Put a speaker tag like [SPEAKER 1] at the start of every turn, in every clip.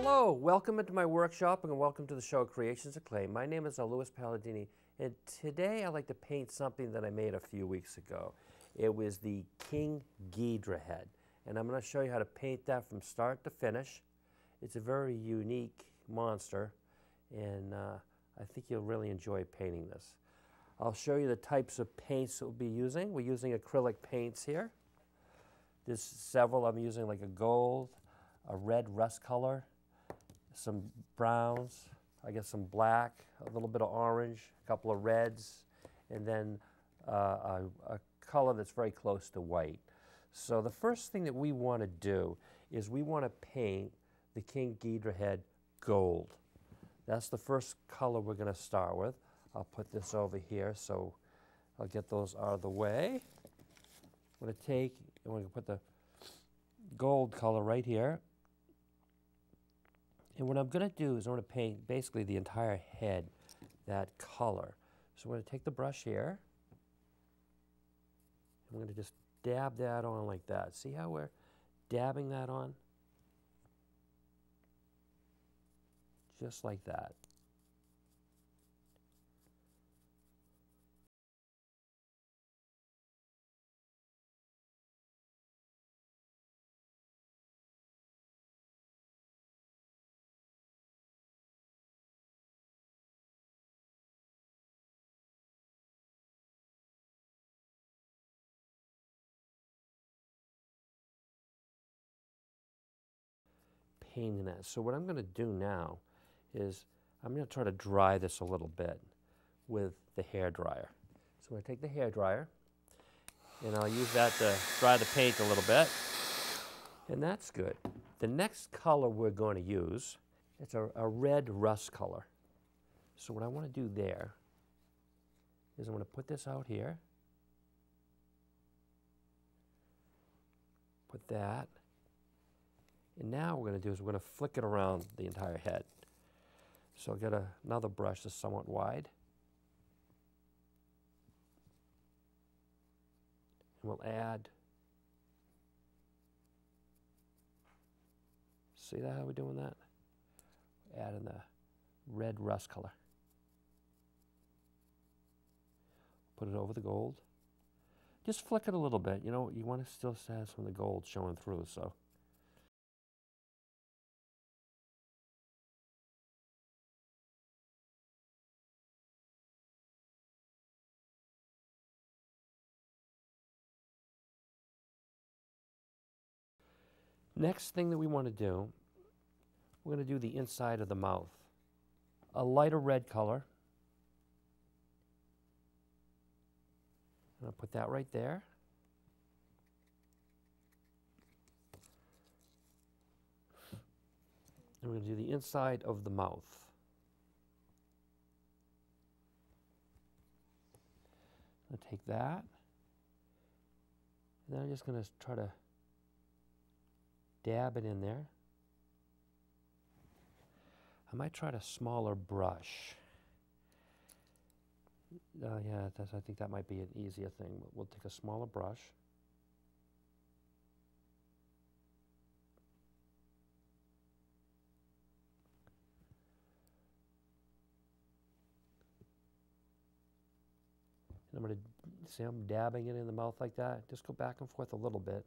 [SPEAKER 1] Hello, welcome into my workshop and welcome to the show Creations of Clay. My name is Louis Palladini, and today I'd like to paint something that I made a few weeks ago. It was the King Ghidorah head, and I'm going to show you how to paint that from start to finish. It's a very unique monster, and I think you'll really enjoy painting this. I'll show you the types of paints that we'll be using. We're using acrylic paints here. There's several. I'm using like a gold, a red rust color, some browns, I guess some black, a little bit of orange, a couple of reds, and then a color that's very close to white. So the first thing that we want to do is we want to paint the King Ghidorah head gold. That's the first color we're going to start with. I'll put this over here so I'll get those out of the way. I'm going to take, I'm going to put the gold color right here. And what I'm going to do is I'm going to paint basically the entire head that color. So I'm going to take the brush here. I'm going to just dab that on like that. See how we're dabbing that on? Just like that. Painting that. So what I'm going to do now is I'm going to try to dry this a little bit with the hair dryer. So I'm going to take the hair dryer and I'll use that to dry the paint a little bit, and that's good. The next color we're going to use, it's a red rust color. So what I want to do there is I'm going to put this out here, put that. And now what we're going to do is we're going to flick it around the entire head. So I'll get another brush that's somewhat wide. And we'll add, see that how we're doing that? Add in the red rust color. Put it over the gold. Just flick it a little bit. You know, you want to still have some of the gold showing through, so. Next thing that we want to do, we're going to do the inside of the mouth. A lighter red color. I'm going to put that right there. And we're going to do the inside of the mouth. I'm going to take that. And then I'm just going to try to dab it in there. I might try a smaller brush. Yeah, I think that might be an easier thing. We'll take a smaller brush. And I'm going to see I'm dabbing it in the mouth like that. Just go back and forth a little bit.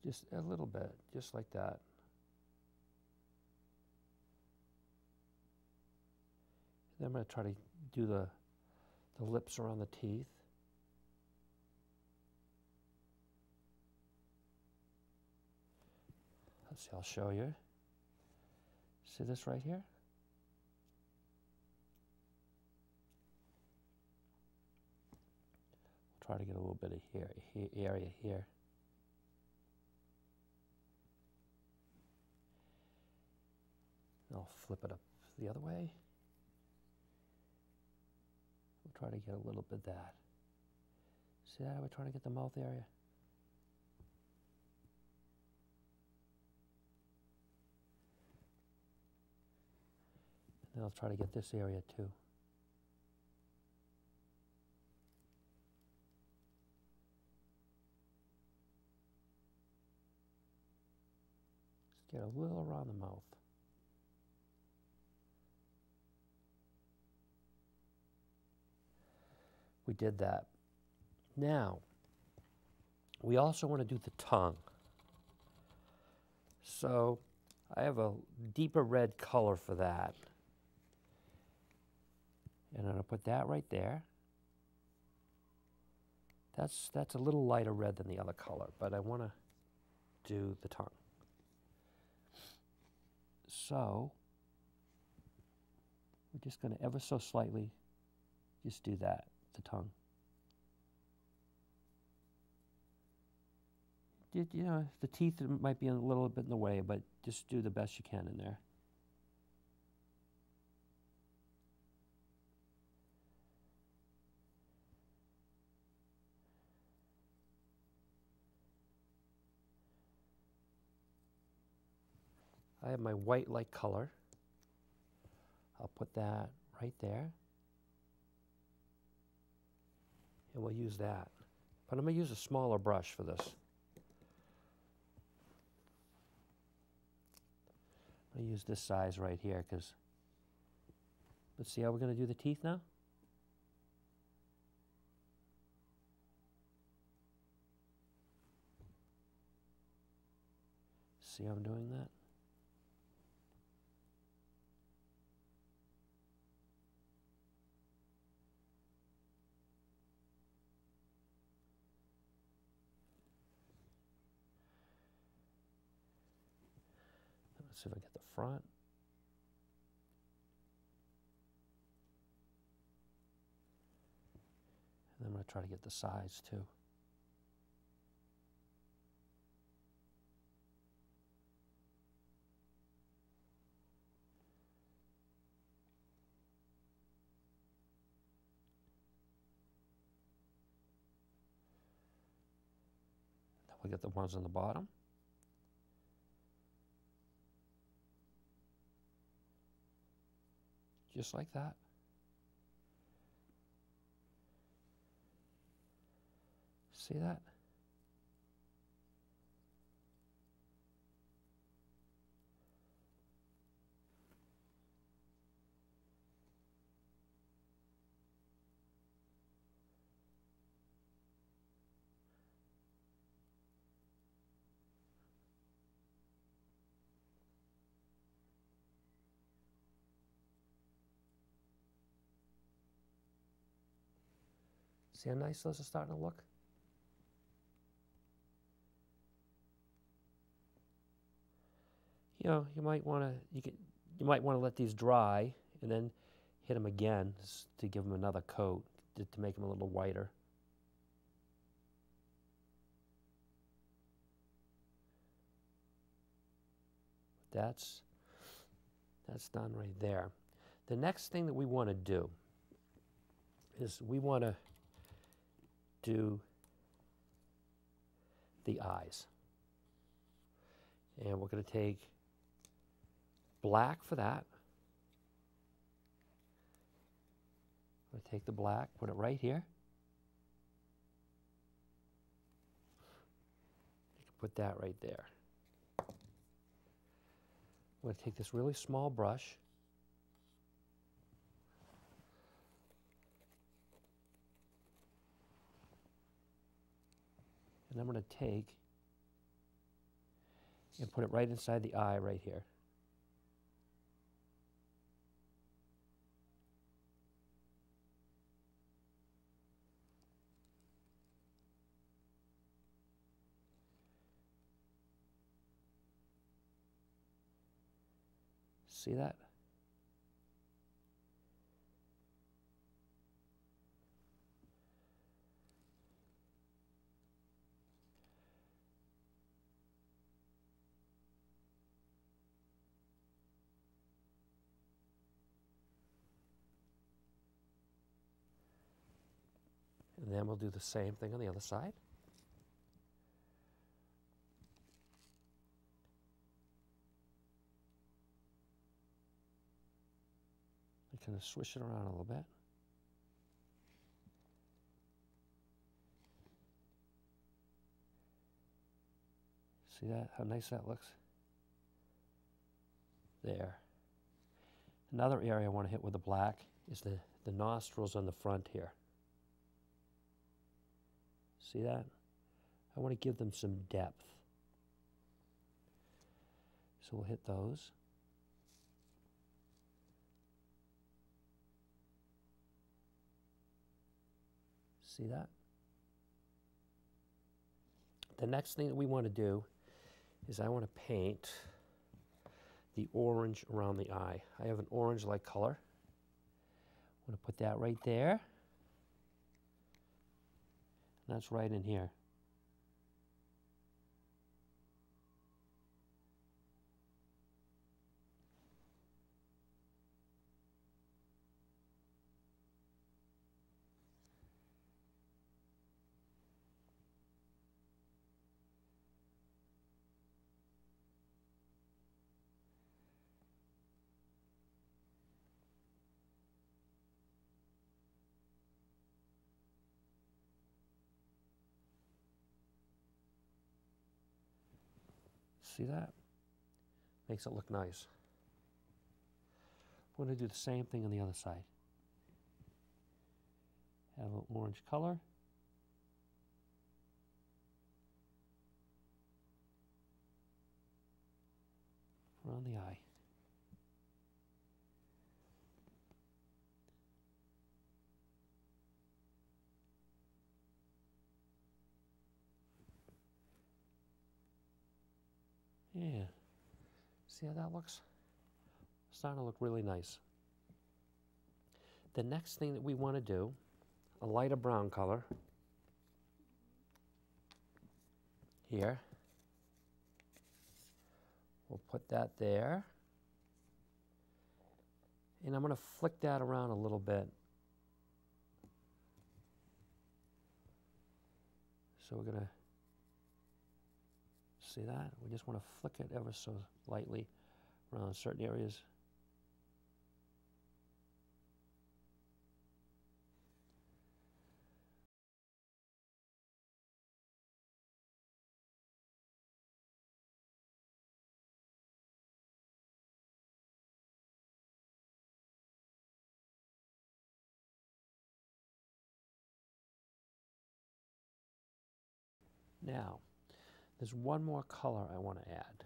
[SPEAKER 1] Just a little bit, just like that. Then I'm going to try to do the lips around the teeth. Let's see, I'll show you. See this right here? I'll try to get a little bit of area here. I'll flip it up the other way. We'll try to get a little bit of that. See how we're trying to get the mouth area? And I'll try to get this area too. Just get a little around the mouth. We did that. Now, we also want to do the tongue. So I have a deeper red color for that. And I'm going to put that right there. That's a little lighter red than the other color, but I want to do the tongue. So we're just going to ever so slightly just do that, the tongue. You know, the teeth might be a little bit in the way, but just do the best you can in there. I have my white light color. I'll put that right there. And we'll use that. But I'm going to use a smaller brush for this. I'll use this size right here because, let's see how we're going to do the teeth now. See how I'm doing that? Let's see if I get the front. And then I'm going to try to get the sides too. Then we'll get the ones on the bottom. Just like that. See that? See how nice those are starting to look? You know, you might want to let these dry and then hit them again to give them another coat to make them a little whiter. That's done right there. The next thing that we want to do is we want to do the eyes. And we're going to take black for that. I'm going to take the black, put it right here. You can put that right there. I'm going to take this really small brush. And I'm going to take and put it right inside the eye right here. See that? And then we'll do the same thing on the other side. You kind of swish it around a little bit. See that? How nice that looks? There. Another area I want to hit with the black is the nostrils on the front here. See that? I want to give them some depth. So we'll hit those. See that? The next thing that we want to do is I want to paint the orange around the eye. I have an orange-like color. I'm going to put that right there. And that's right in here. See that? Makes it look nice. We're going to do the same thing on the other side. Have an orange color. Around the eye. Yeah. See how that looks? Starting to look really nice. The next thing that we want to do, a lighter brown color. Here. We'll put that there. And I'm going to flick that around a little bit. So we're going to see that? We just want to flick it ever so lightly around certain areas. Now, there's one more color I want to add.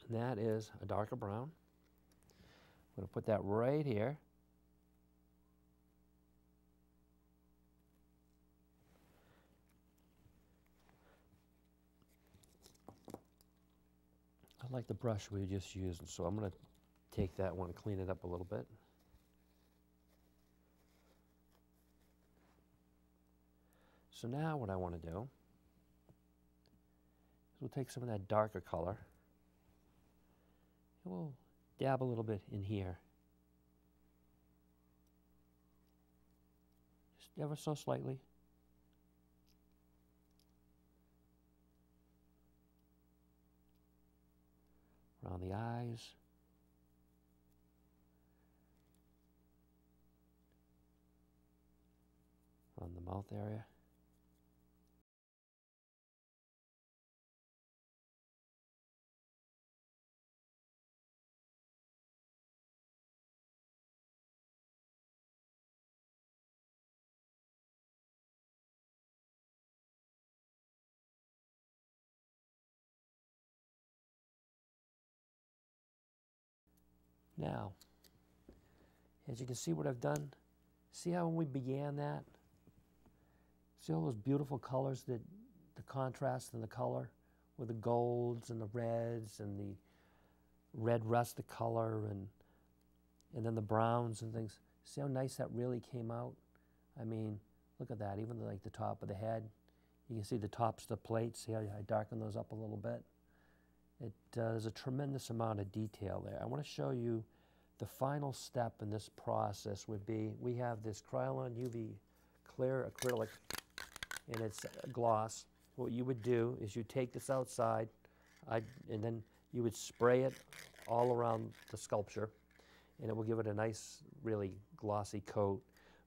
[SPEAKER 1] And that is a darker brown. I'm going to put that right here. I like the brush we just used, so I'm going to take that one and clean it up a little bit. So now what I want to do is we'll take some of that darker color and we'll dab a little bit in here. Just ever so slightly. Around the eyes. Around the mouth area. Now, as you can see what I've done, see how when we began that? See all those beautiful colors, that the contrast in the color with the golds and the reds and the red rustic color and then the browns and things. See how nice that really came out? I mean, look at that, even like the top of the head. You can see the tops of the plates. See how I darken those up a little bit? There's a tremendous amount of detail there. I want to show you the final step in this process would be, we have this Krylon UV clear acrylic and it's gloss. What you would do is you take this outside and then you would spray it all around the sculpture, and it will give it a nice, really glossy coat.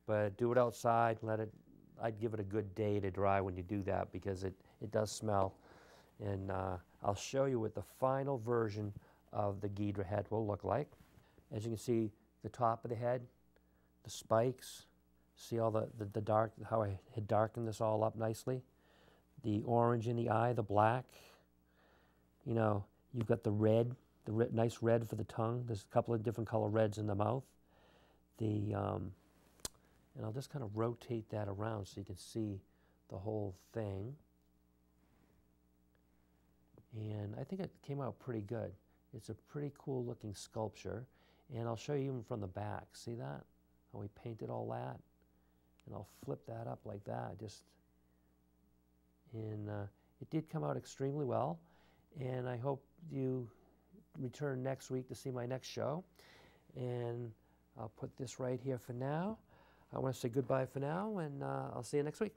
[SPEAKER 1] But do it outside, I'd give it a good day to dry when you do that, because it does smell. And I'll show you what the final version of the Ghidorah head will look like. As you can see, the top of the head, the spikes, see all the dark, how I had darkened this all up nicely. The orange in the eye, the black. You know, you've got the red, nice red for the tongue. There's a couple of different color reds in the mouth. And I'll just kind of rotate that around so you can see the whole thing. And I think it came out pretty good. It's a pretty cool looking sculpture. And I'll show you even from the back. See that? How we painted all that? And I'll flip that up like that. And it did come out extremely well. And I hope you return next week to see my next show. And I'll put this right here for now. I want to say goodbye for now, and I'll see you next week.